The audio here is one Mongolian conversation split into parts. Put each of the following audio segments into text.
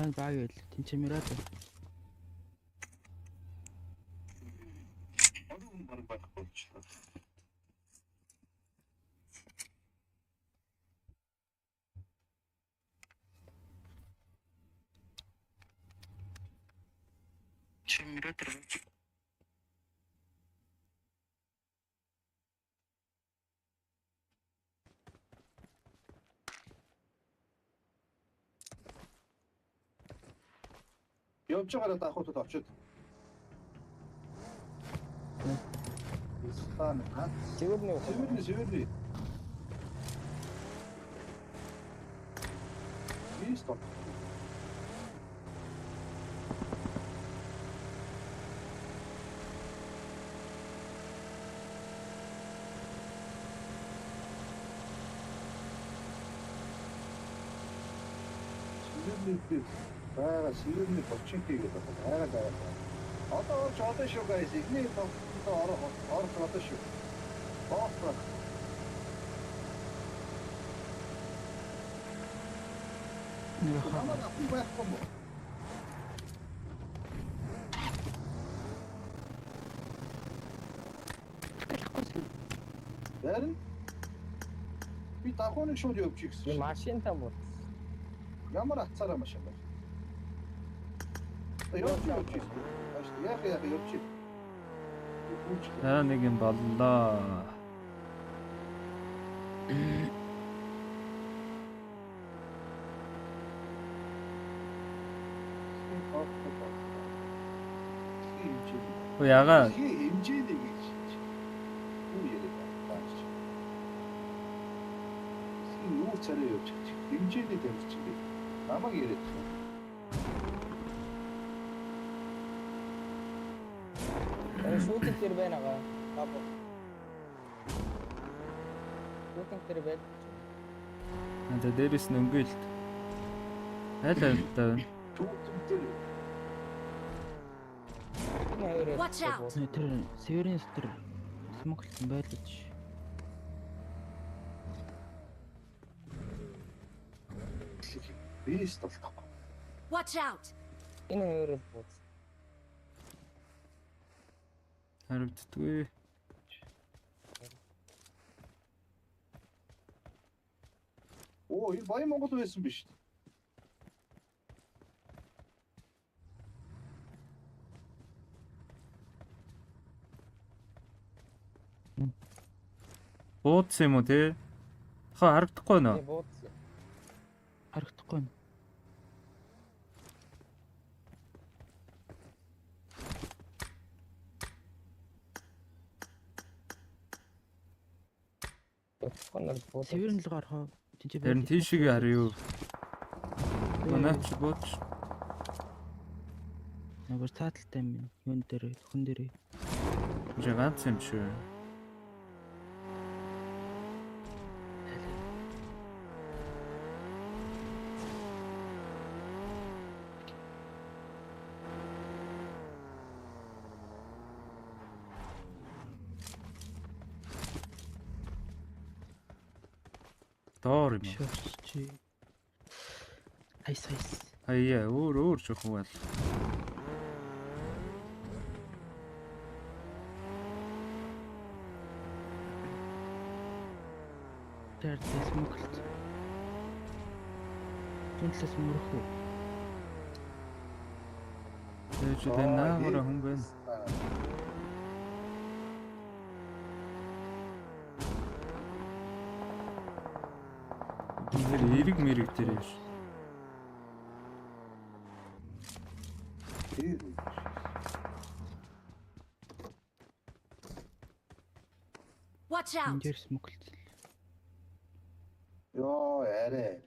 Манай баг байл. Тэнчмэрээд. баг болчихлоо. Тэнчмэрээд. Явж байгаараа даахуудад очиод. Стан ха. Северный. Есть. Северный. Северный болчихгийг байгаа. Одоо шүү guys. Игний одоо шүү. Офра. Намайг авах байхгүй мó. Ярин. Би тахоны шууд явчих гэсэн. Би машин там бол. Ямар атцаараа машин байна. Явчих. Яг явчих. Нэг юм боллоо. Яагаад хэмжээний гэж юу яриад байна. Юу царай явчих. Хэмжээний тавьчих би. Намайг яриад байна. Shooting тэр байна ага. Тапо. Shooting тэр байна. надад дээрээс нь өнгөлт. Аль таа. Watch out. Тэр северний тэр смоглсон байлж. Бист толгой. Watch out. Энэ өөрөө бууц. Харагддгүй. Оо, энэ Баян Монгол байсан биш. Бууц юм уу те? Харагдахгүй нөө. Бууц. Харагдахгүй нь. Северний л гарах. Тэр нь тийшээ харъя юу? Манайч бууц. Нөгөө тааталтай юм. Юун дээр, хүн дээр. Ганц юм шүү. Доор юм. Чи. Айс. Хаяа өөр жоохон бол. Тэр смоглт. Тэнцлэс мөрөх үү? Тэгэж энэ наагаараа хүн байна. Тэр эрэг мэрэг дээр юм шиг. Watch out. Эндэр смоглт. Йоо, арай.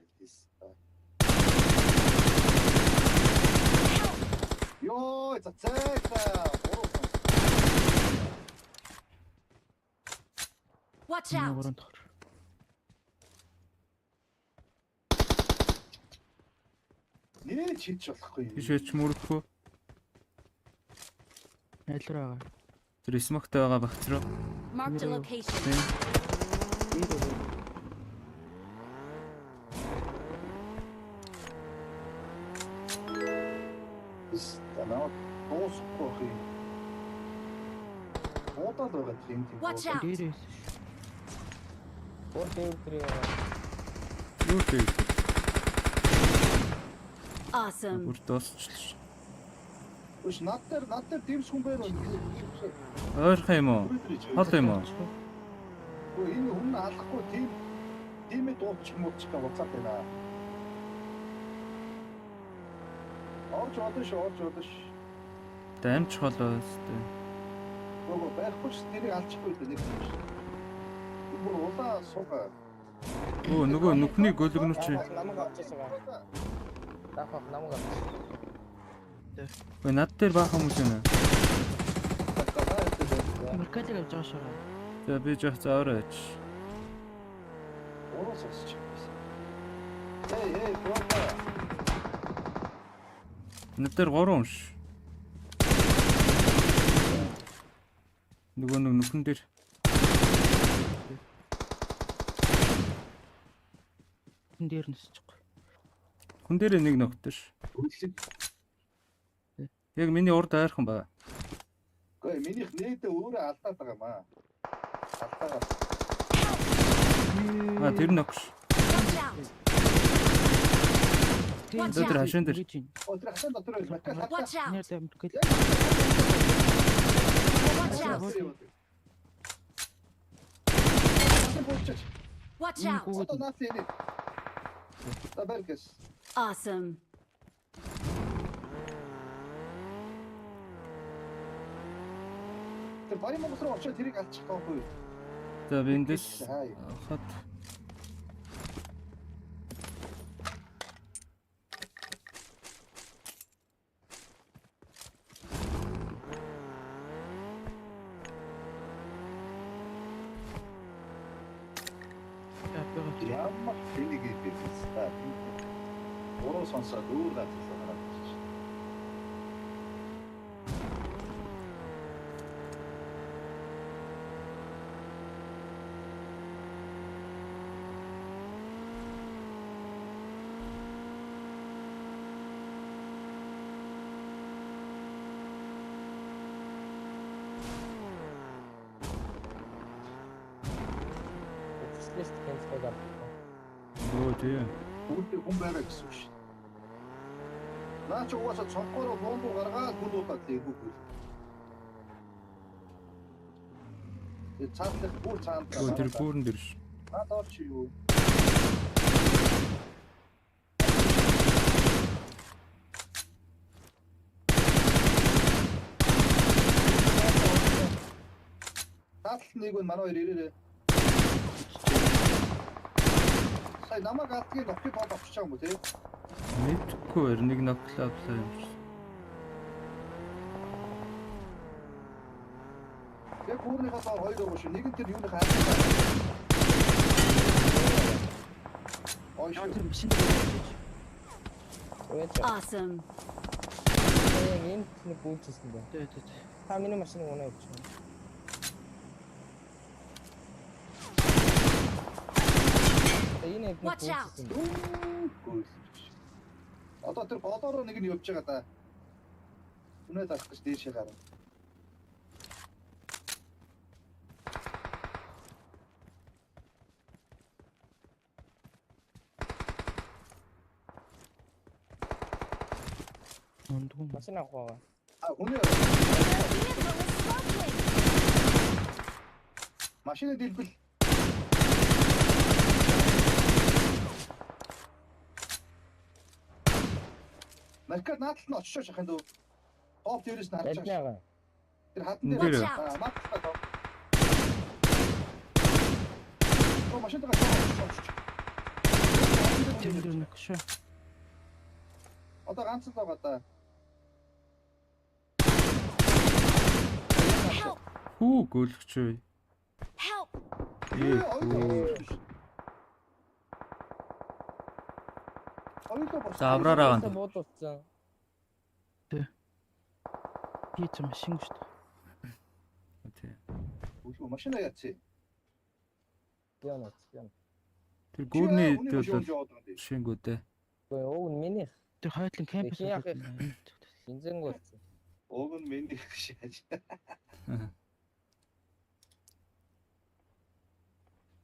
Йоо, цацаа. Watch out. Нөгөө тохор. Нээ чийж болохгүй. Тишээч мөрөхөө. Айлраа. Тэр смогтой байгаа багцроо. Mark the location. Танаа дуусахгүй хий. Бодол байгаа тийм тийм. Watch out. Дээрээс Өөр дээр Юу тийм Awesome. бүр дуусчлаа. Үш над дээр тийм хүн байр байна. Ойрхон юм уу? Хол юм уу? Үгүй энэ хүн алахгүй тиймээ дуучих муучих гэж бодсаад байна. Орж одош. Дамж холоос тийм. Нөгөө байхгүй ч тэрийг алчихгүй дээ нэг юм шиг. Бүр улаа суугаа. Өө нөгөө нүхний гөлгнүү чи. намайг авчихсан байгаа. Дахах намайг авчихсан. Өө над дээр баах хүмүүс байна. Меркалиг авч байгаа шээ. За би жоох заораач. Уураас өсч байсан. Эй, брода. Над дээр 3 хүн ш. Нөгөө нүхэн дээр Хүн дээр нэсчихгүй. хүн дээр нэг ногтсон ш. Үлэг. Яг миний урд айрхан ба. Гүй минийх нээдэ өөрөө алдаад байгаа маа. Алдаагаа. А тэр ногш. Watch out. Watch Тэр out. хашаан дээр. Өдөр хасаа дотор байж макка. Watch out. Нэр дээр меркал. Watch out. Watch out. Одоо наац яа. Табаркас. Awesome. Тэр бари мөнгө рүү очиж тэрийг алчих тоохгүй. За би эндээс хат. Ямар хэнийг ийдээсээ. Уруу сонсоод өөр газар гараад ирчих. Лист кэнсэл авах. Өө тийм. Бүгд хүн байгаа гэсэн үг шүү. Наа ч угаасаа цонхороо бомб гаргаад хүн удаад лээгүй. Тэр цаатлах бүр цаанд. Өө тэр бүрэн дээр ш. Надад чи юу? Цаатал нэг нь манай хоёр ирээрээ. Сая намайг алдгийг нөхөд бод авчиж байгаа юм уу те? Мэдхгүйэр нэг ноглоо авлаа юм ш. Яг бүрнийхээ доор хоёр байгаа шүү. Нэг нь тэр юуны хаа. Ой Яа шүү. тэр машин дээр явж. Өөч. Awesome. Яг энэ нэг гүйцсэн бэ. Тэ. Та миний машиныг унаа явуучих. Энэ нэг Watch out. гүйцсэн. Одоо тэр бодороо нэг нь явж байгаа да. Үнэ дарах гэж дээшээ гарав. Ондгүй. Машин авах байгаа. Үнэ Vehicle is smoking. машины дэлбэл. Маркад наадад нь очиж шахах юм дөө. Топ дээрээс нь харж байгаа. Эднэга. Тэр хатан Дээр. дээр. Watch out. Наадтай тоо. Оо машин дээр очиж. Тэр нэг шээ. Одоо ганц л байгаа да. Help. Хүү гөлөгч вэ? Help. За авраараа ганд. Буудуулсан. Би ч машин шүү дээ. Тийм. Машина яац. Яна. Тэр гүрний төлөв шингүүдээ. Гэхдээ уг нь минийх. Тэр хойтлын кампус. Яах вэ? Бензин болсон. Уг нь миний шааж.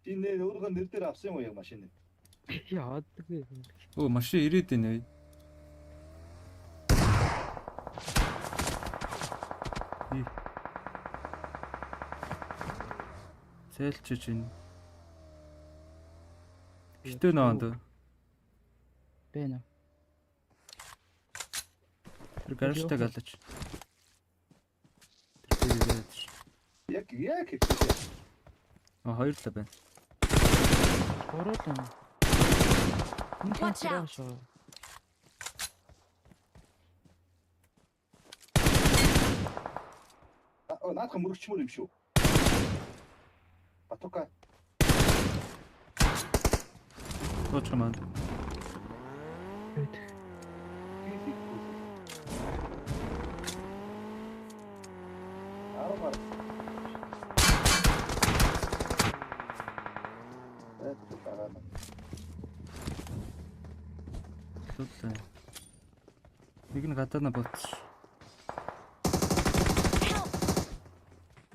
Чиний өөргөө нэр дээр авсан юм уу яг машин? Яадаг. Оо машин ирээд байна. Сэлчиж байна. Гэтэ нөөд. Бэнэ. Тэр гаражтай галаж. Яг Хоёр л байна. Гурлаа. Watch out. Наадхан мөрөгчмөр юм шүү. Батука. Тооч маань. Армар. Тулаа. Нэг нь гадаана боц.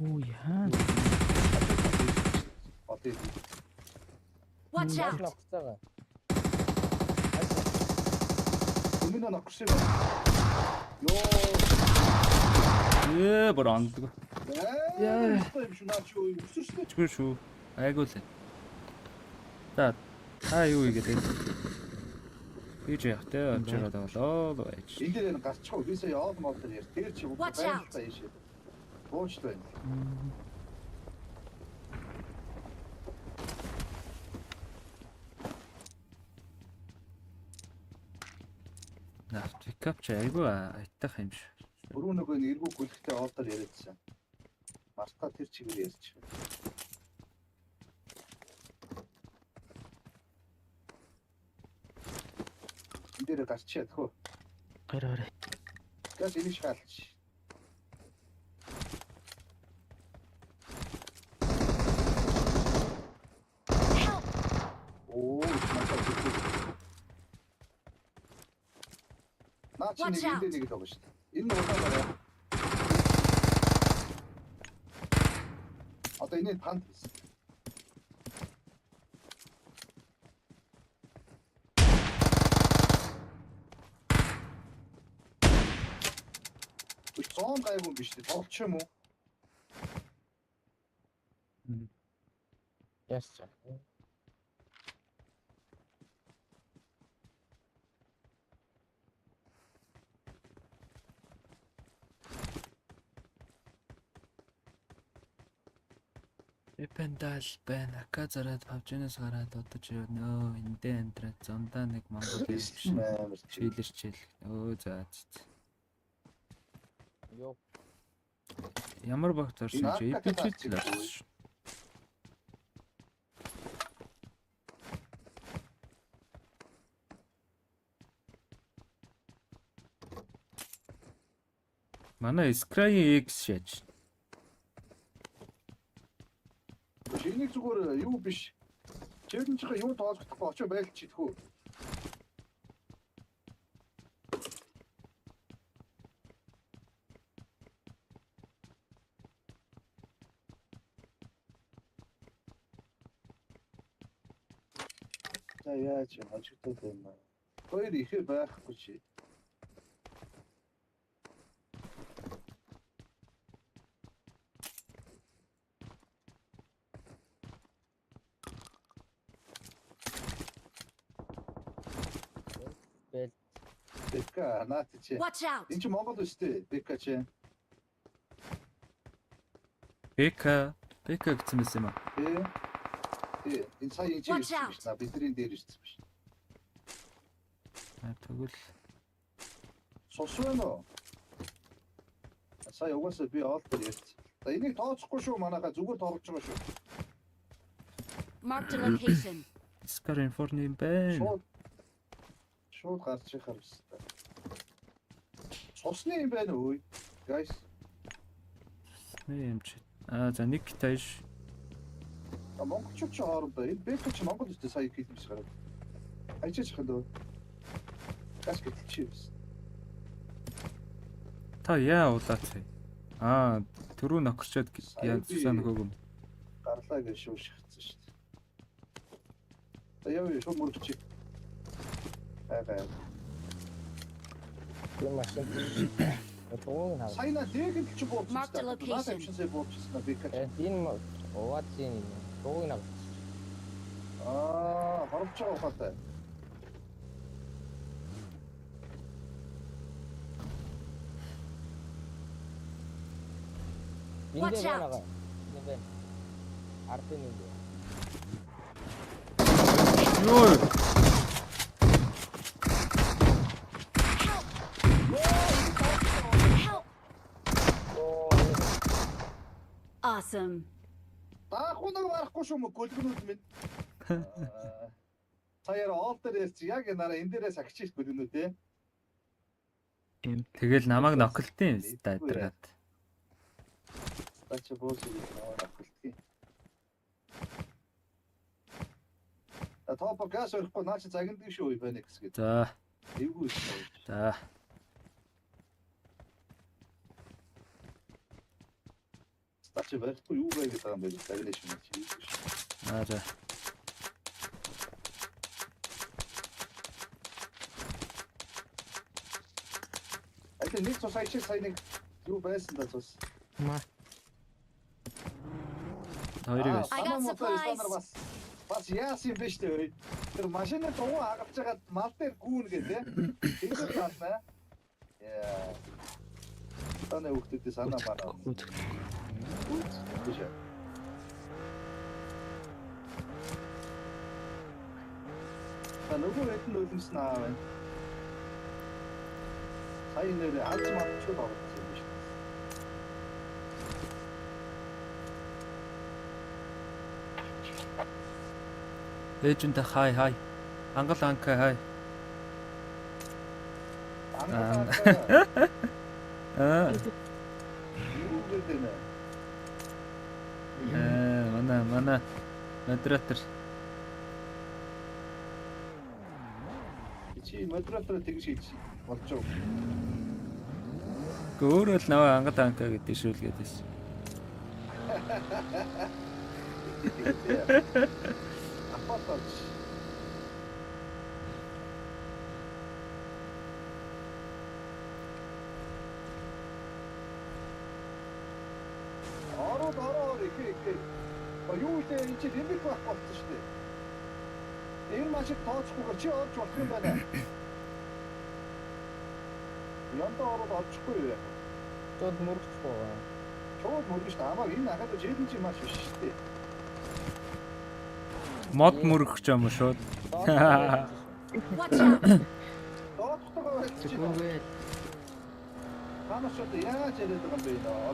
Оо яа. Отээ. Watch out. Ногцоогоо. Өмнө нь огсон юм. Бороонд. Яа. Юм шүү наач юу өсөжтэй. Чгүй шүү. Айгуул. За та юу игээд хийж явах те очироод болоо байж. Энд дээр гарчих бисаа яваад мод дээр тэр чи Watch out. байлтай ийшээ. Боочтой байна. Нафт пикап ч айгүй айтах юм шиг. Өрөө нөгөө нэг эргүү гүлхтэй оолдоор яриадсан. Марта тэр чигээр ярьж. Энд дээр гарчиад хөө. Гараарай. Газ энийг шаалч. Help. Оо, наач нэг Watch out. энд нэг л байгаа шүү дээ. Энэ удаанаар. Одоо энэ пант. Зон гайгүй биш үү? Тоглож юм уу? Ясчаа. Эпендал байна. Ака зараад павжнаас гараад удаж нөө эндээ амьдраад зондоо нэг монгол биш. Амар Шилэрчээл. Өө за. Йоо. Ямар багт орсон чи эпичээл л орсон шүү. Манай Scry X шээж. Энийг зүгээр юу биш. Чивэн чихэ юу тоолохдохгүй очоо байлч идэх үү. За яаж хожигдод байна. Хоёр ихэ байхгүй чи. Бэл. Бека наач чи. Watch out. Энд чи Монгол үстэй Бека чи. Бека гэсэн юм аа. Энэ сая энэ чи Watch out. биш. Бидний дээр ирсэн биш. Тэгвэл Сус байна уу? Сая угаасаа би олдор ярьсан. За энийг тооцохгүй шүү манайха зүгээр тоглож байгаа шүү. Mark the location. Scar Inform юм байна. Шууд гарч ихаар өстэй. Сусны юм байна уу? Guys. Юм чи. За нэг тааш. Монголчууд ч хоорондоо энэ Бека ч Монгол үстэй сая хэлмэс гараад. Хайчаач хадаа. Гас гэлчих юм. Та яа улаац вэ? Аа, түрүү нөхөрчөөд яа цусаа нөхөөг юм. Гарлаа гэж шүү шигцсэн шүү дээ. Яа юу мөрөгч. Аа. Тийм машин. Тоо наа. Сайна дээгэл чи буучих. Mark the location. Авчинсээ буучихсан би гэж. Энэ оваад чинь тоо наа. Хоромч байгаа ухаатай. Watch out. Нага. Нэ. Арт нэг. Ёо. Help! Awesome. Таахунаг барахгүй шүү мө гөлгнүүд минь. Саяар оол дээр ярьчих яг нараа энэ дээрээ сагчих гөлгнүүд ээ. Тэгэл намайг нохолтын стадраад. Стача боос юм ахилтгий. Топо газ өрөхгүй наач загиндаг шүү Феникс гэж. За. Эвгүй шүү. За. Стача байхгүй юу вэ гэдэг юм бэ? Загнаш юм чи. Аа за. Ажил нэг цус ачиж сайн нэг юу байсан да цус. Маа. Хоёрыг I got supplies. Бас яасан биш дээ. Тэр машины дуу хагавч байгаа мал дээр гүүн гэдэг. Тэгээд таасна. Яа. Таны хүүхдүүдээ санаа байна. Үгүй. Нөгөө хэдэн үлэмсэн аа байна. Сайн нэр алж матчгүй байгаа юм биш. Ээжэнтэй хай. Ангал анка хай. Аа. Юу гэдэг нэ? Манай модератор. Чи модератор тэгж хийж болж байгаа. Өөрөө л наваа ангал анка гэдэг шүүлгээд байсан. Апатач. Ороо их. Юу ихтэй энэ чи лимит байх болсон шүү дээ. Энэ машин тооцохгүйгээр чи орж болох юм байна. Янда ороод олчихгүй юу? Тод мөрөхгүй байгаа. Чууд мөргөж таамаг энэ ахад жийлэн чи маш биш шүү дээ. Мод мөрөх юм шууд. Watch out! Тооцохгүйгээр чи Зүгээр. танаас ч яаж яриад байгаа юм бэ нөө?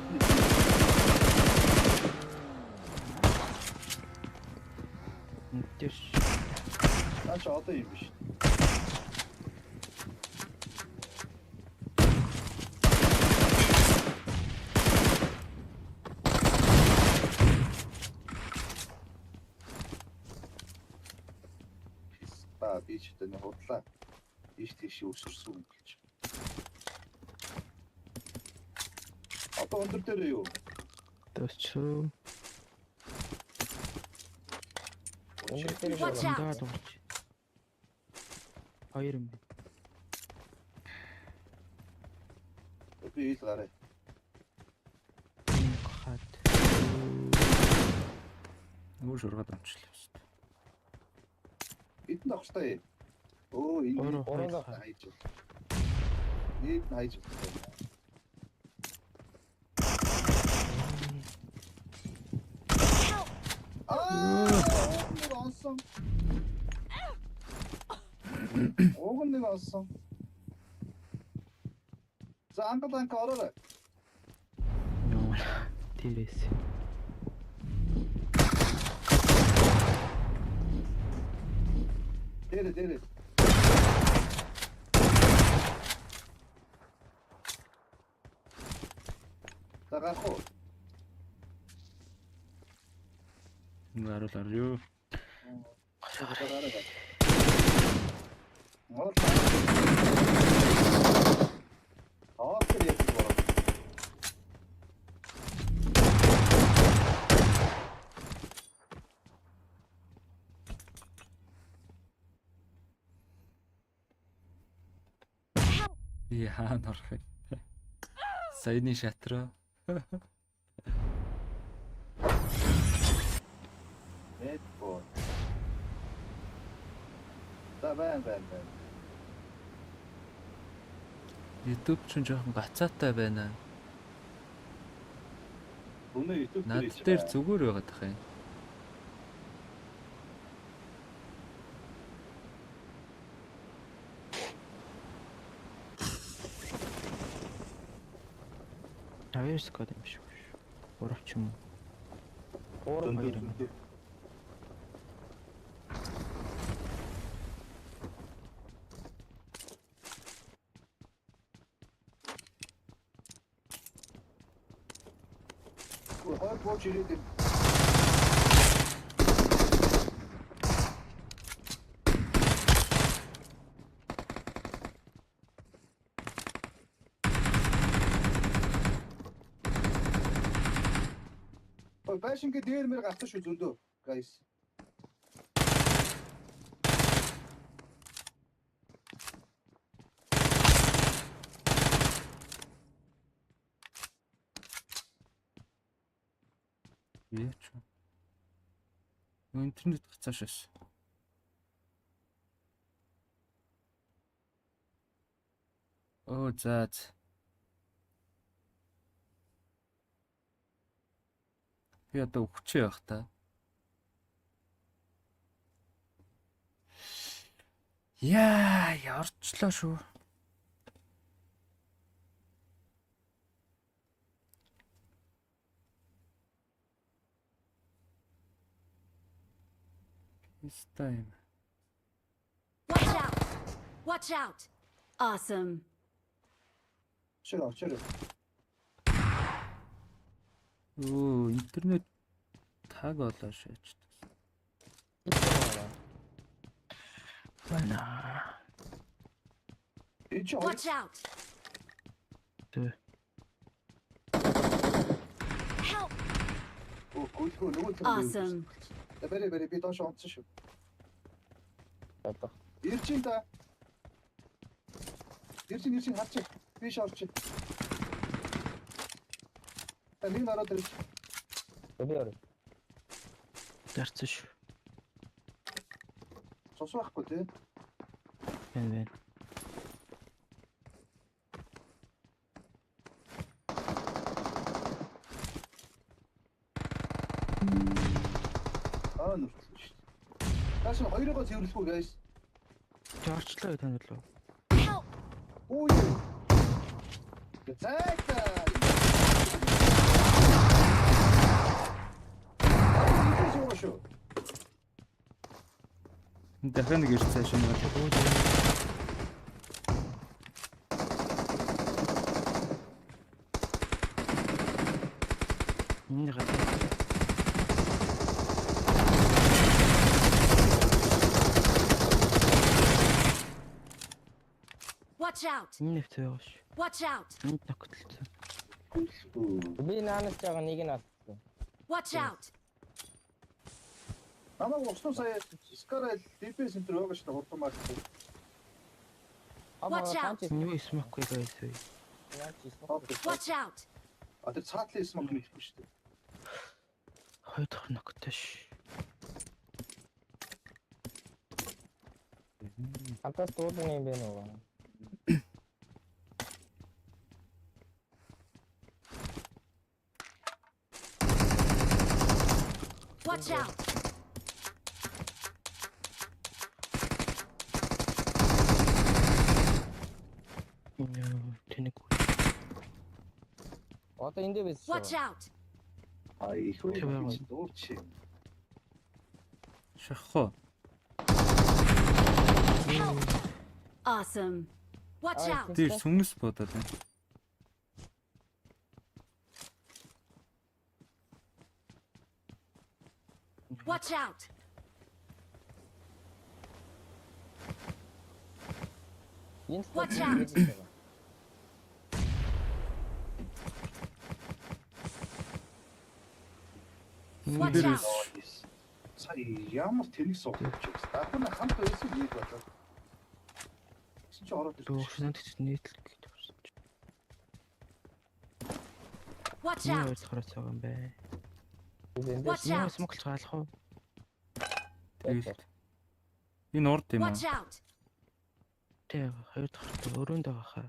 Үнтэш. Наач одоо юм биш. Би ч тань худлаа. Ийш тийш өсөрсөн гэж. Одоо өндөр дээр юу? Төсчөө. Watch out! Даа дуурч. Хоёр юм. Би ил гараа. Хат. Нөгөө шургаад амчлаа шүү. Эдэн авахтай. Оо энэ Ороо хайж. Нийт хайж. Онсон. Ог нэг онсон. За ангал ороо. Ноо. Тэрэс. Дээрээ. Тагаахоо. Наарал юу? Мод. Аа тэр яг болоо. Би хаана орох вэ? Саяны шатраа. Нет боо. За байна. YouTube ч жоохон гацаатай байна. Өнөө YouTube Над дээр зүгээр байгаад тах юм. Авьяас гэдэг юм шиг биш. Урагч юм. Уурах Хоёр юм. юм. Хойд бууж ирээд юм. Ой, байшингээ дээр мэр гацсан шүү зөндөө. Guys. Яач вэ? Интернет гацаашаас. Оо заа. Би одоо өвчөө байх та. Яа, орчлоо шүү. This time. Watch out! Watch out! Awesome. Чирээ. Оо, интернет таг болоо шээч. Байна. Энд чи Watch out! Тэ. Help! гөлгөө нөгөө Awesome. Бэрэ би доош онцсон шүү. Одоо. Ирчин та. Ирчин харчих. Би шорч. Таны нараад ирч. Би орой. Дарцсан шүү. Цус байхгүй тий. Байна. Нүртлээ шүү. Тааш хоёроо цэвэрлэхгүй guys. Жорчлоо тань лөө. Help! Ой. Гэцээка. Шүү. Дахиад нэг ирцээ шинэ. Энэ гадаа. Watch out! Энэ нэвтэй байгаа шүү. Watch out! Энд нөхөлцсөн. Би наанаас байгаа нэг нь алдсан. Watch out! Намаа уснуу сая скара ДПС энэ төр байгаа шүү дээ хурдан маа. Watch out. Юу смокгүй байсан. Watch out! А тэр цаатлын смок мэдэхгүй шүү дээ. Хоёр дахь нөхөлтэй ш. Антас дуудсан юм бэ нөө. Watch out! Тэнэг. Одоо эндээ байсан Watch шүү. out! А их үү Тэвэр. дуурч. Шахах. Awesome. Watch out! Тэр сүмс бодоод байна. Watch out! Watch out. Watch Дээрээс out! Сая ямар тэнэг суух гэж байна. Дахин хамт байсан нэг болоо. чи ороод Дүүрсэн гэж нийтлэг гэж болсон. Watch Юу out! ойлгохоор байгаа юм бэ? Эндээс Watch Яа out! смоклж гаалах уу? Тэгээд энэ урд юм аа. Watch out! Тэг хоёр дахь өрөөнд байгаа хаа.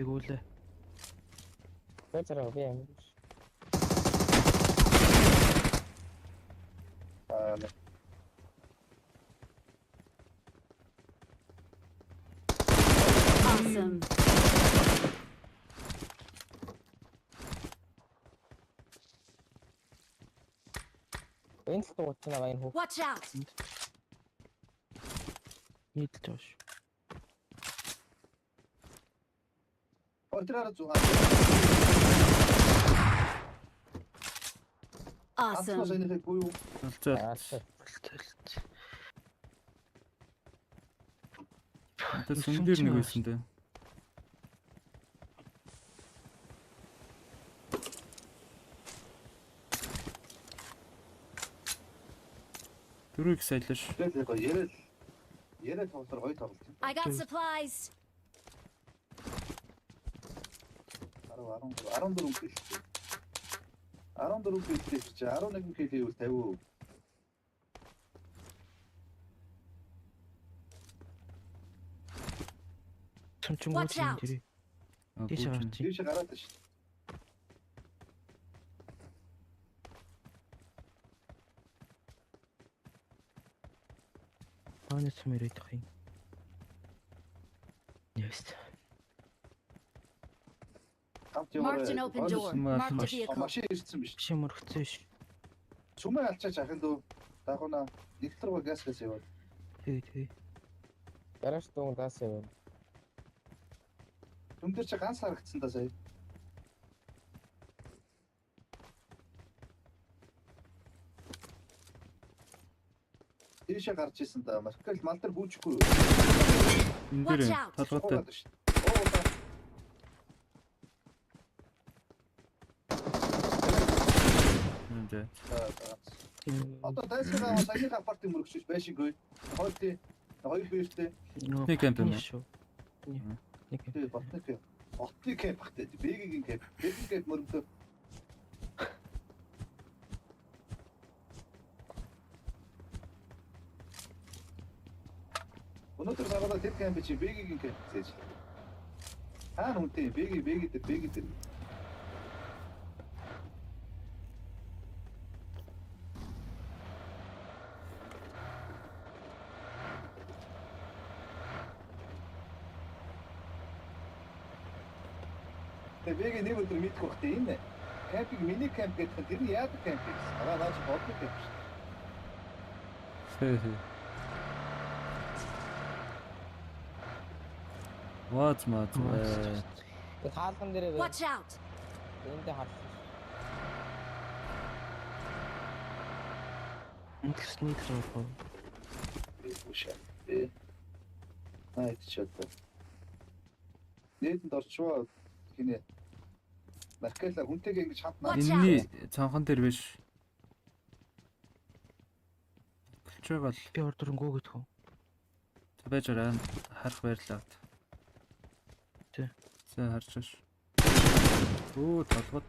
Ягуулаа. Бэцэрэг би юм. Awesome! Энд л дууч байгаа энэ хүү. Watch out! Нийтлж байгаа шүү. Ортраар зугаа. Awesome! Асуусан нэг буюу Алцаа. Болцолт. Тэгээд сүн дээр нэг байсан дээ. Дөрөв их сайлаш. тэгэл гоё яриад тоглохоор гоё тоглолт. I got supplies! 14 кил. 14 кил чи 11 кил гэвэл 50. Чамчин Watch гоо out. дэрээ. Аа, Тийш гүйж гарч. Тийш гараад шүү. Бааны цумэр идэх юм. Yes. Хамт Marked an open door. Marked Marked a маш- vehicle. Машин ирсэн биш. Биш мөрөгцөө ш. Сүмээ алчаач ахын дөө дагуна электрого газ газ яваад. Тий. Гараж дуун даас юм. Түн дээр чи ганц харагдсан да сая. Тийшээ гарч исэн да. Маркал мал дээр бүүчихгүй юу? энэ Watch дээр out. толгойтой. Суугаад шүү. Оо да. Энд дээ. Одоо дайсгаа саяны апартын мөрөгчөж байшингүй. Хоёр биертэй. Нэг кемп юм уу? шүү. Нэг кемп. Тэгээ ботник. Ботник кемп бахтай. Бэгийн кемп. Бэгийн кемп мөрөгдөө. Өнөөдөр сарада тэр кемп чи бэгийн кемп гэж. Үнтэй бэги дээр. Тэгээ нэг өдөр мэдэх багтээ энэ. Кемпинг мини кемп гэдэг нь тэр нь яадаг кемп вэ? Наач боддог кемп шүү. Хээ. Ваац маац. Тэг хаалган дээрээ бай. Watch out! Эндээ харсан. Инглисний лоо. Ушаа. Найт чата. Нийтэнд орчвоо хинэ. Маркела хүнтэйгээ ингэж хамтнаа. Watch Энэний цанхан дээр биш. Гэлж байгаа л Би ордронгоо гэдэг юм. байж байгаа харах байрлаа. Тий. За харж ш. Оо толгот.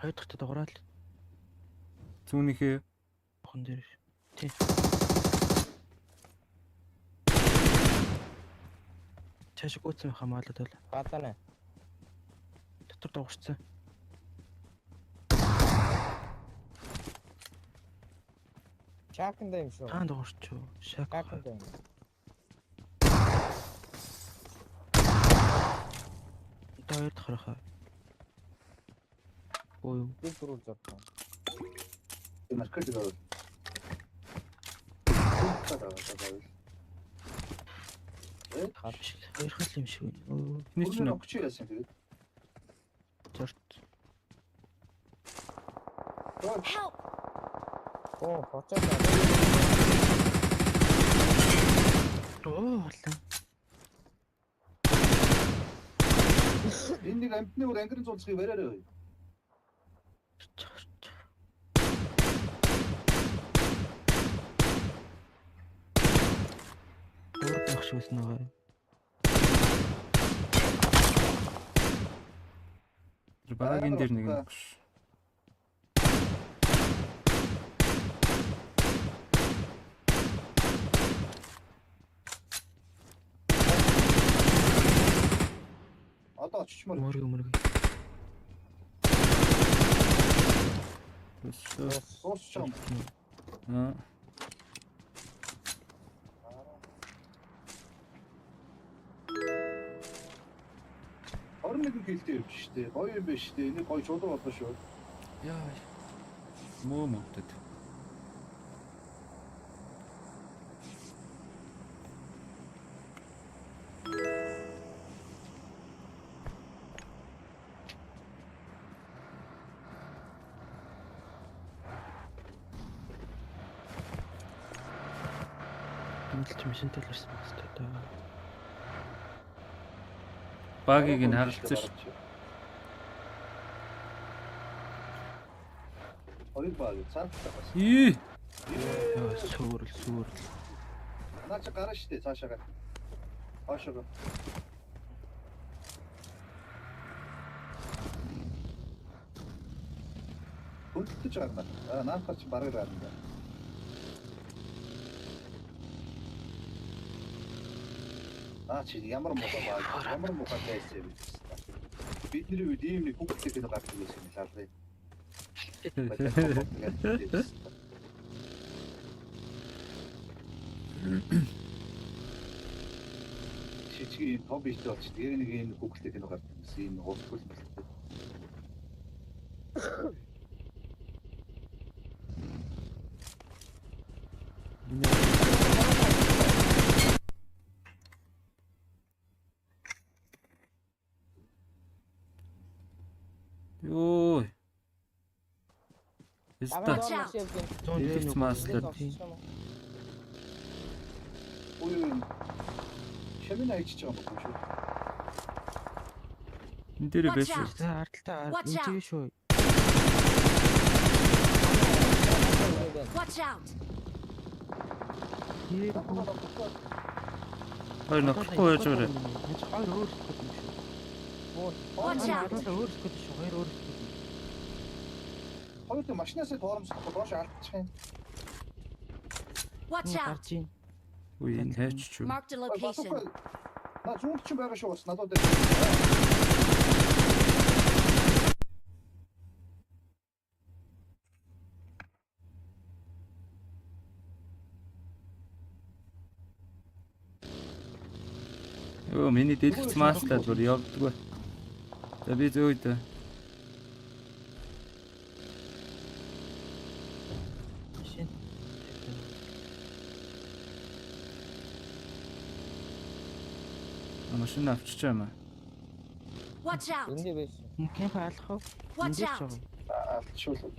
Хоёр дахь дуурал Зүүнийхээ хон дээр. Тий. Чашиг гүцэн хамаалаад байла. Гадаа. Дотор дуурсан. Шаакнд юм шүү. Хаан дуурчуу. Шак. Шаакнд юм. Хоёр дахь харахаа. Ой. Би түрүүл зорсон. Маркел дээр. Хоёр хэл юм шиг байна. Өө. нэг ч нэг өгч яасан тэгээд. Зорт. Help! Оо, боцоо. Оо. Хотлаа. Энэ нэг амтны өөр ангирын зулцгийг бариарай. Өөр байх шиг байсан байгаа. Тэр багийн дээр нэг юм. Одоо очичмаар. Мөрөг. Суусч юм. Аа. Орон нэгэн хилтэй явж штэ. Гоё юм биш штэ. Энийг гоё чулуу болоо шүү. Яа. Мөөдөд. Хэмтэлч машинтай л ирсэн байх хэрэгтэй даа. Багийг нь хагалцсан шүү. Хоёр баг цаатаа бас. Ий. Яа, сүрэл. Наач гараа штэ цаашаа. Хашаа. Хөдөлж байгаа. Наахач бараг гарна. Чи ямар муу баг. Ямар муу байсан юм бэ? Бидний үед ийм нэг хүүхдтэй кино гардаг байсан юм лалраа. Чичгийн том бийтэй болч тэр нэг ийм хүүхдтэй кино гардаг байсан. Энэ уусгүй юм байна. Йоо. Давай Эста. маш явж байна. Эффект мастер. Ой. Шамина ичж байгаа юм шүү. Энэ дээр Watch байсан. out. За ардтаа Watch out. энэ шүү. Watch out! Hier Хоёр нотлохгүй байж байгаа. Хоёр өөр скот юм шүү. Watch out! Өөр скот шүү. Хоёр өөр скот. Хоёрт машинаас тооромжлох доош алдчих юм. Watch out! Гарч ийн. Үгүй энэ хайч шүү. Marked a location. На зүүнт ч байгаа шүү бас надад дээр. Йоо миний дэлгэц мастер бүр явдггүй. За би зөөд. Машин. Машин авчиж байгаа юм. Watch out! Энд байсан. Кемп алах уу? Watch out! Алдчихвал.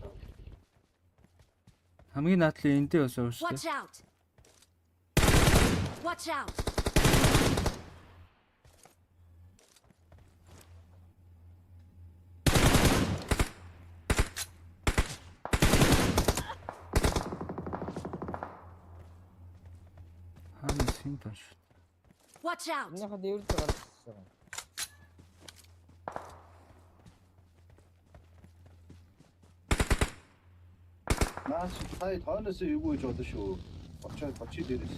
Хамгийн наадлын эндээ бас байгаа шүү Watch дээ. out! Watch out! Хаана син таш. Watch out! Энийхээ дээвэр дээр гарсан. Наач тай тооноос юу гэж бодож шүү. Очиж дээрээс.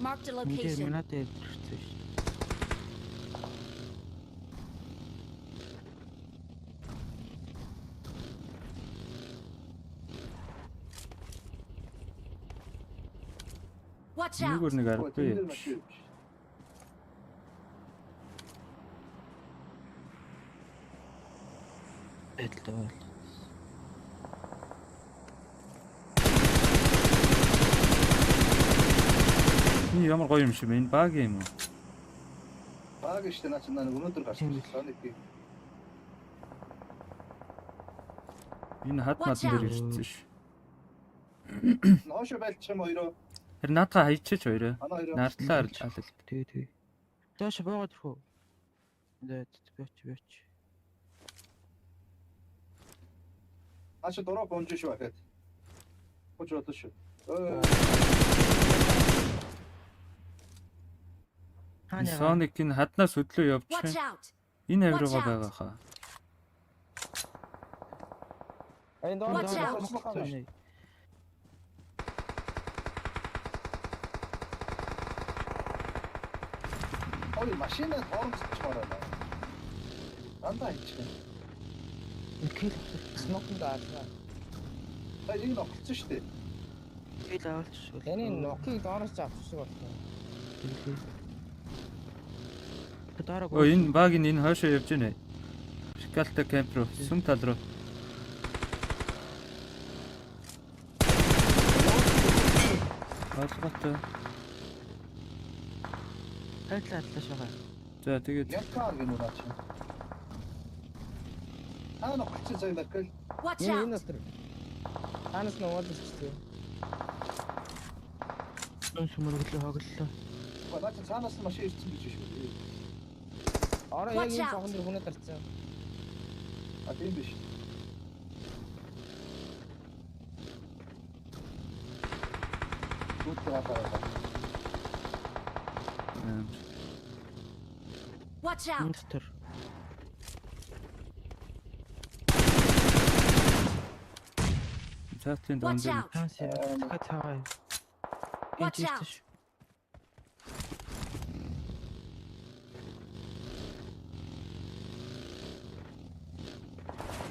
Marked a Энд location. минутаа ирсэн шүү. Watch Нэгүр out! нэг аргагүй. Эдлээ. Энэ ямар гоё юм шиг бэ? Энэ баг юм уу? Баг штэ наач нэг өнөөдөр гарсан. Соник. Энэ хад мадан дээр ирсэн ш. Ноошо байлчих юм хоёроо. Тэр наадгаа хайчаач хоёроо. Ана хоёроо. Нартлаар алал. Тий. Доош буугаад ирэх үү? Да, бьёч. Ача дөрөв бонж шүү гэхэд. Хож бодож шүү. Хаана Sonic энэ хаднаас хөдлөө явж Watch байна. out! Энэ Watch авиргаа out. байгаа хаа. Ай доо Watch доо out. смок хаа. Ой машинаа тоомсч мараа. Андаа хийчихэ. Кил Смок даална. Та энэ огцсон шүү дээ. кил авалч. Таны нокийг доороос авчих шиг байна. Дараг. Өө энэ баг энэ хойшоо явж байна. Шкалта кемп руу, сүм тал руу. Алгата. Хайтлаа шагаа. За тэгээд Япкаар гинүү наач. Таана огцсон зайлаа гэл. Watch Энэ out! өстөр. Танаас нь уулзчихсан. Өн сүмөрөглөө хоглолоо. Наач цаанаас нь машин ирсэн гэж шүү. Ороо яг Watch энэ out. жоохон дөр хүнээ тарцсан. А тийм биш. Гүтээ хараа. Watch out! Монстер. цаатлын Watch донд out! Ханс яа. Хатаа. Watch out.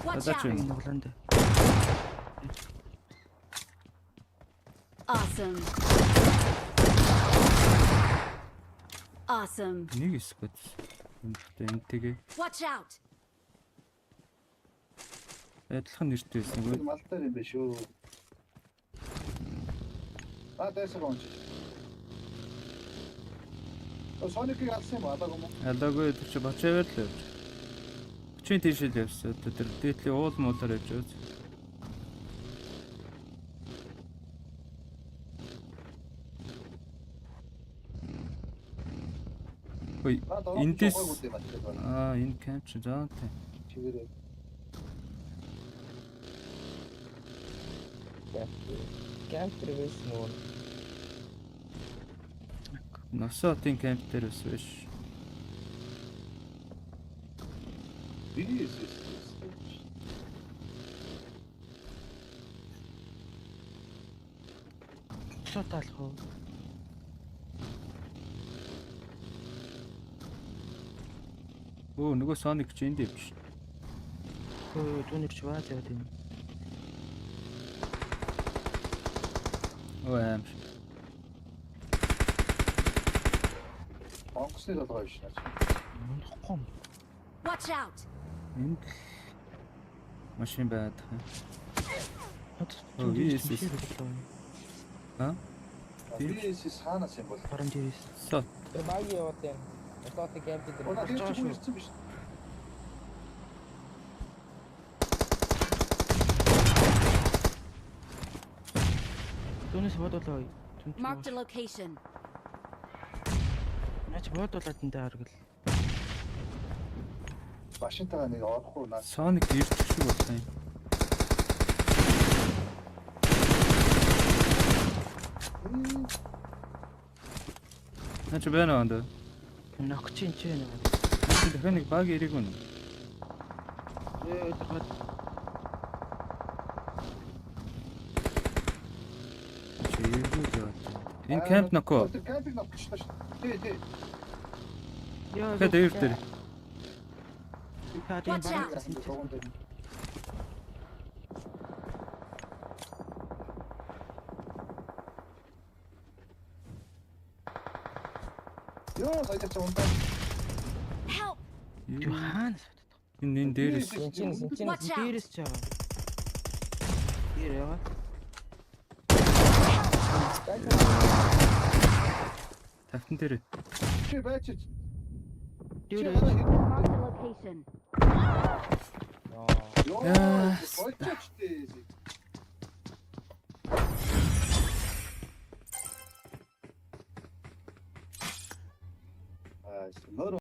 Watch That's out! it. Ноглонд. Awesome. Awesome. нэг сквад. Энэ тэгээ Watch out! адилхан нэртэй байсан гоо. Малтар юм биш үү? Дэсэг онч. Соник-ийг алсан юм алаагүй юм уу? Алаагүй тэр чи бочоод л явж. Чи тийш л явсан. Тэр дээдлийн уул муулаар явж байгаа. Ой, эндээс энэ кемп чи заатай. чигээрээ. Кемп ревес нөө. Носоотын кемп дээр ус биш. Бис. Шотаалах уу? Өө нөгөө Sonic ч энд явж. Өө түүнэр ч ваад яваад юм. Өө аим. Онгоцны толгой биш наач. Монгом. Watch out! Энд машин байдаг. Өө вис. Аа? Бис хаанаас юм бол? Баран дээрээс. Со. Тэр багийн яваад байна. Отоотой кемп дээр. Онаа тийм ч хүн ирсэн биш. Түүнээс бодолоо. Marked a location. Наач бодолоод энэ харгал. Машинтайгаа нэг орохгүй наач. Sonic ирчих шиг болсон юм. Наач байна онд. Ногчин ч нэг. Дахиад нэг баг ирэх үнэ. Дагад Энэ кемп нако. Тэр кемпинг навчсан шүү. Тий. яа. Хэд дээр дээр. Хатин Watch out. баг. Ёо, саяч унтаа. Help! Юу хаанаас боддог. Энэ дээрээс Watch out! Дээрээс ч аваа. Дээр яваа. тавтан дээр. Чи бач. Дээр Marked a location. Ёо, Яа. болчихтэй. Мөр